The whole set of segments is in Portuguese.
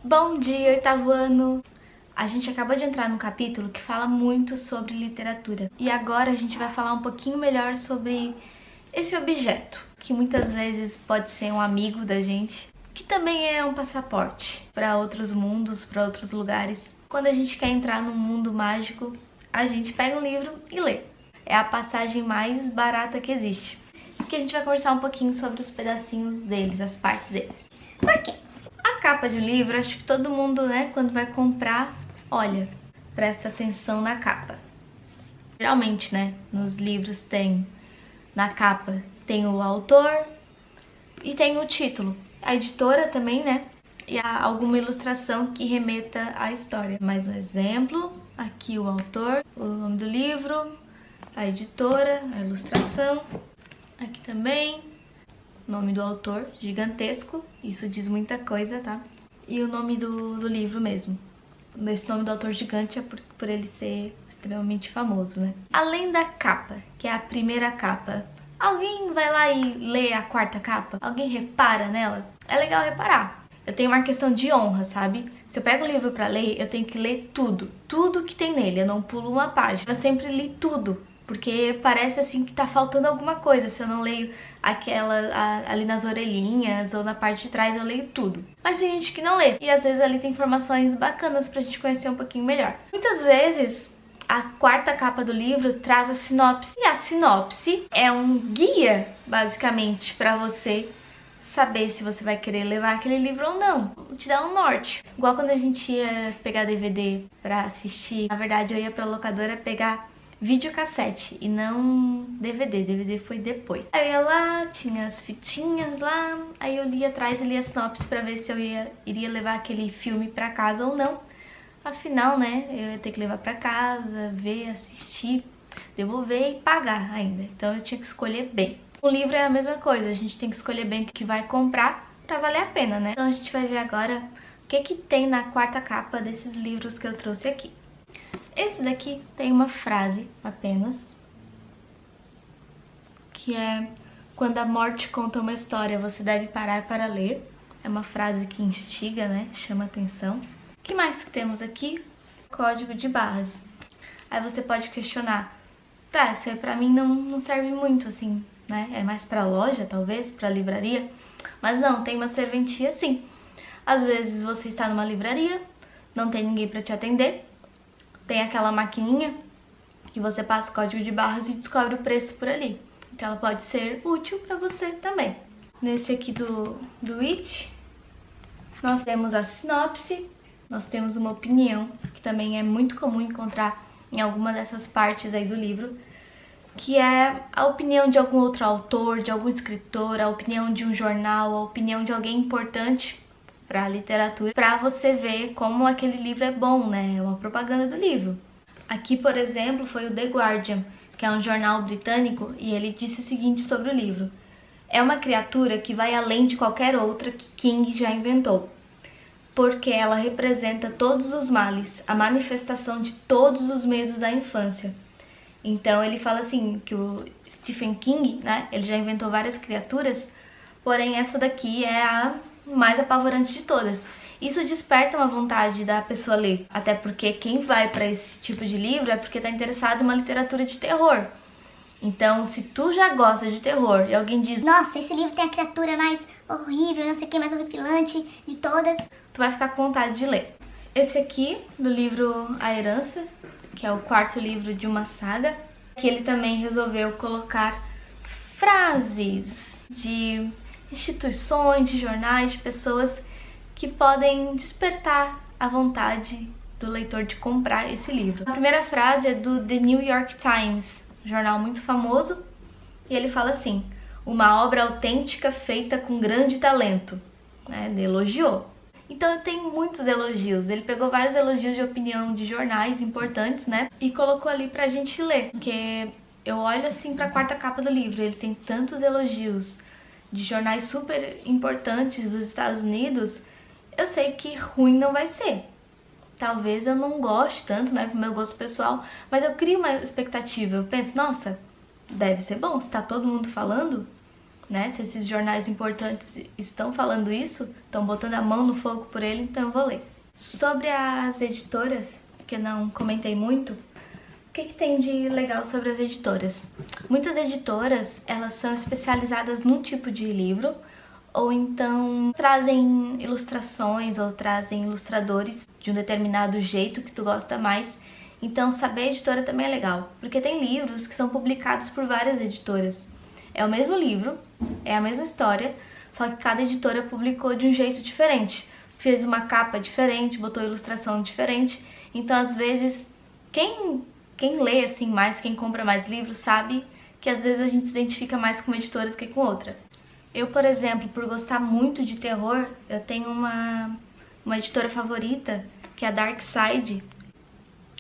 Bom dia, oitavo ano! A gente acabou de entrar num capítulo que fala muito sobre literatura. E agora a gente vai falar um pouquinho melhor sobre esse objeto, que muitas vezes pode ser um amigo da gente, que também é um passaporte para outros mundos, para outros lugares. Quando a gente quer entrar num mundo mágico, a gente pega um livro e lê. É a passagem mais barata que existe. Porque a gente vai conversar um pouquinho sobre os pedacinhos deles, as partes deles. Por quê? A capa de um livro, acho que todo mundo, quando vai comprar, olha, presta atenção na capa. Geralmente, nos livros tem, na capa, tem o autor e tem o título. A editora também, e há alguma ilustração que remeta à história. Mais um exemplo, aqui o autor, o nome do livro, a editora, a ilustração, aqui também. Nome do autor, gigantesco, isso diz muita coisa, tá? E o nome do livro mesmo. Esse nome do autor gigante é por ele ser extremamente famoso, né? Além da capa, que é a primeira capa, alguém vai lá e lê a quarta capa? Alguém repara nela? É legal reparar. Eu tenho uma questão de honra, sabe? Se eu pego o livro pra ler, eu tenho que ler tudo que tem nele, eu não pulo uma página. Eu sempre li tudo, porque parece assim que tá faltando alguma coisa se eu não leio ali nas orelhinhas ou na parte de trás, eu leio tudo. Mas tem gente que não lê, e às vezes ali tem informações bacanas pra gente conhecer um pouquinho melhor. Muitas vezes a quarta capa do livro traz a sinopse, e a sinopse é um guia, basicamente, pra você saber se você vai querer levar aquele livro ou não. Te dá um norte. Igual quando a gente ia pegar DVD pra assistir, na verdade eu ia pra locadora pegar videocassete e não DVD. DVD foi depois. Aí eu ia lá, tinha as fitinhas lá, aí eu lia atrás e lia a sinopse pra ver se eu iria levar aquele filme pra casa ou não. Afinal, eu ia ter que levar pra casa, ver, assistir, devolver e pagar ainda. Então eu tinha que escolher bem. O livro é a mesma coisa, a gente tem que escolher bem o que vai comprar pra valer a pena, né? Então a gente vai ver agora o que tem na quarta capa desses livros que eu trouxe aqui. Esse daqui tem uma frase apenas, que é: quando a morte conta uma história, você deve parar para ler. É uma frase que instiga, chama atenção. O que mais que temos aqui? Código de barras. Aí você pode questionar: tá, isso aí pra mim não serve muito assim, É mais pra loja, talvez, pra livraria. Mas não, tem uma serventia sim. Às vezes você está numa livraria, não tem ninguém pra te atender, tem aquela maquininha que você passa código de barras e descobre o preço por ali. Então ela pode ser útil para você também. Nesse aqui do It, nós temos a sinopse, nós temos uma opinião, que também é muito comum encontrar em alguma dessas partes aí do livro, que é a opinião de algum outro autor, de algum escritor, a opinião de um jornal, a opinião de alguém importante para a literatura, para você ver como aquele livro é bom, É uma propaganda do livro. Aqui, por exemplo, foi o The Guardian, que é um jornal britânico, e ele disse o seguinte sobre o livro: é uma criatura que vai além de qualquer outra que King já inventou, porque ela representa todos os males, a manifestação de todos os medos da infância. Então ele fala assim, que o Stephen King, ele já inventou várias criaturas, porém essa daqui é a mais apavorante de todas. Isso desperta uma vontade da pessoa ler, até porque quem vai para esse tipo de livro é porque tá interessado em uma literatura de terror. Então, se tu já gosta de terror e alguém diz: nossa, esse livro tem a criatura mais horrível, não sei o que, mais horripilante de todas, tu vai ficar com vontade de ler. Esse aqui, do livro A Herança, que é o quarto livro de uma saga, que ele também resolveu colocar frases de instituições, de jornais, de pessoas que podem despertar a vontade do leitor de comprar esse livro. A primeira frase é do The New York Times, um jornal muito famoso, e ele fala assim: uma obra autêntica feita com grande talento, Ele elogiou. Então tem muitos elogios, ele pegou vários elogios de opinião de jornais importantes, e colocou ali pra gente ler, porque eu olho assim pra quarta capa do livro, ele tem tantos elogios de jornais super importantes dos Estados Unidos, eu sei que ruim não vai ser. Talvez eu não goste tanto, pro meu gosto pessoal, mas eu crio uma expectativa. Eu penso, nossa, deve ser bom, se tá todo mundo falando, né? Se esses jornais importantes estão falando isso, estão botando a mão no fogo por ele, então eu vou ler. Sobre as editoras, que eu não comentei muito, o que tem de legal sobre as editoras? Muitas editoras, elas são especializadas num tipo de livro, ou então trazem ilustrações ou trazem ilustradores de um determinado jeito que tu gosta mais. Então saber a editora também é legal, porque tem livros que são publicados por várias editoras. É o mesmo livro, é a mesma história, só que cada editora publicou de um jeito diferente. Fez uma capa diferente, botou ilustração diferente. Então às vezes quem lê assim mais, quem compra mais livros, sabe que às vezes a gente se identifica mais com uma editora do que com outra. Eu, por exemplo, por gostar muito de terror, eu tenho uma editora favorita, que é a Dark Side.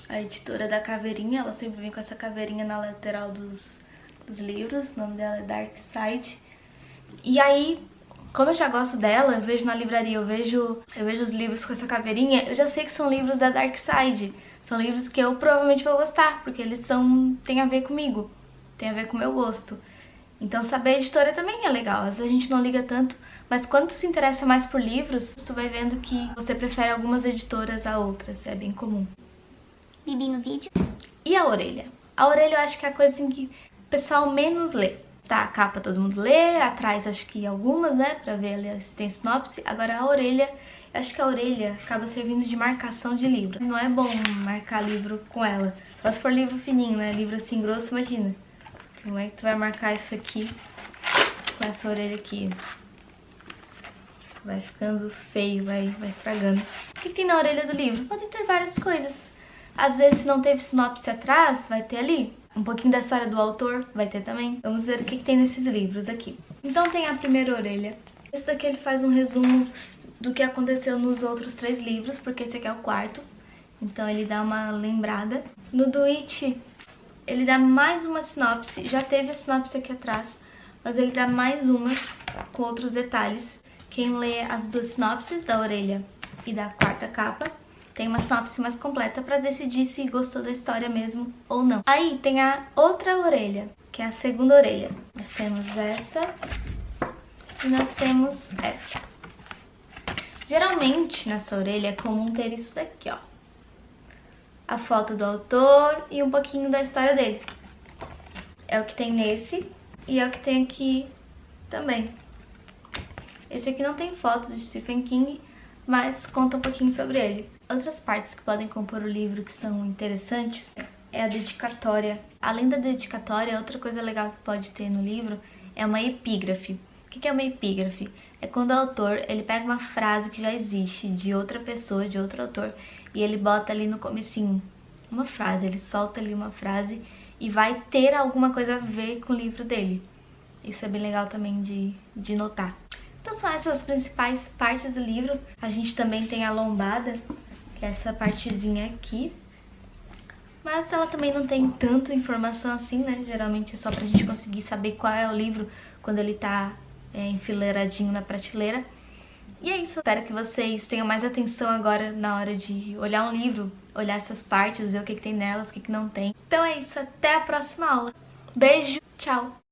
A editora da caveirinha, ela sempre vem com essa caveirinha na lateral dos livros, o nome dela é Dark Side. E aí, como eu já gosto dela, eu vejo na livraria, eu vejo os livros com essa caveirinha, eu já sei que são livros da Dark Side. São livros que eu provavelmente vou gostar, porque eles têm a ver comigo, têm a ver com o meu gosto. Então saber a editora também é legal, às vezes a gente não liga tanto, mas quando tu se interessa mais por livros, tu vai vendo que você prefere algumas editoras a outras, é bem comum. Bibi no vídeo. E a orelha? A orelha eu acho que é a coisa assim que o pessoal menos lê. Tá, a capa todo mundo lê, atrás acho que algumas, né, pra ver ali se tem sinopse. Agora a orelha, eu acho que a orelha acaba servindo de marcação de livro. Não é bom marcar livro com ela, só se for livro fininho, né, livro assim grosso, imagina. Como é que tu vai marcar isso aqui com essa orelha aqui? Vai ficando feio, vai estragando. O que tem na orelha do livro? Pode ter várias coisas. Às vezes, se não teve sinopse atrás, vai ter ali. Um pouquinho da história do autor, vai ter também. Vamos ver o que tem nesses livros aqui. Então tem a primeira orelha. Esse daqui ele faz um resumo do que aconteceu nos outros 3 livros, porque esse aqui é o 4º. Então ele dá uma lembrada. No do It, ele dá mais uma sinopse, já teve a sinopse aqui atrás, mas ele dá mais uma com outros detalhes. Quem lê as 2 sinopses da orelha e da 4ª capa, tem uma sinopse mais completa para decidir se gostou da história mesmo ou não. Aí tem a outra orelha, que é a segunda orelha. Nós temos essa e nós temos essa. Geralmente nessa orelha é comum ter isso daqui, ó. A foto do autor e um pouquinho da história dele. É o que tem nesse e é o que tem aqui também. Esse aqui não tem foto de Stephen King, mas conta um pouquinho sobre ele. Outras partes que podem compor o livro que são interessantes é a dedicatória. Além da dedicatória, outra coisa legal que pode ter no livro é uma epígrafe. O que é uma epígrafe? É quando o autor ele pega uma frase que já existe de outra pessoa, de outro autor, e ele bota ali no comecinho uma frase, ele solta ali uma frase e vai ter alguma coisa a ver com o livro dele. Isso é bem legal também de notar. Então são essas as principais partes do livro. A gente também tem a lombada, que é essa partezinha aqui. Mas ela também não tem tanta informação assim, né? Geralmente é só pra gente conseguir saber qual é o livro quando ele tá enfileiradinho na prateleira. E é isso, espero que vocês tenham mais atenção agora na hora de olhar um livro, olhar essas partes, ver o que tem nelas, o que não tem. Então é isso, até a próxima aula. Beijo, tchau!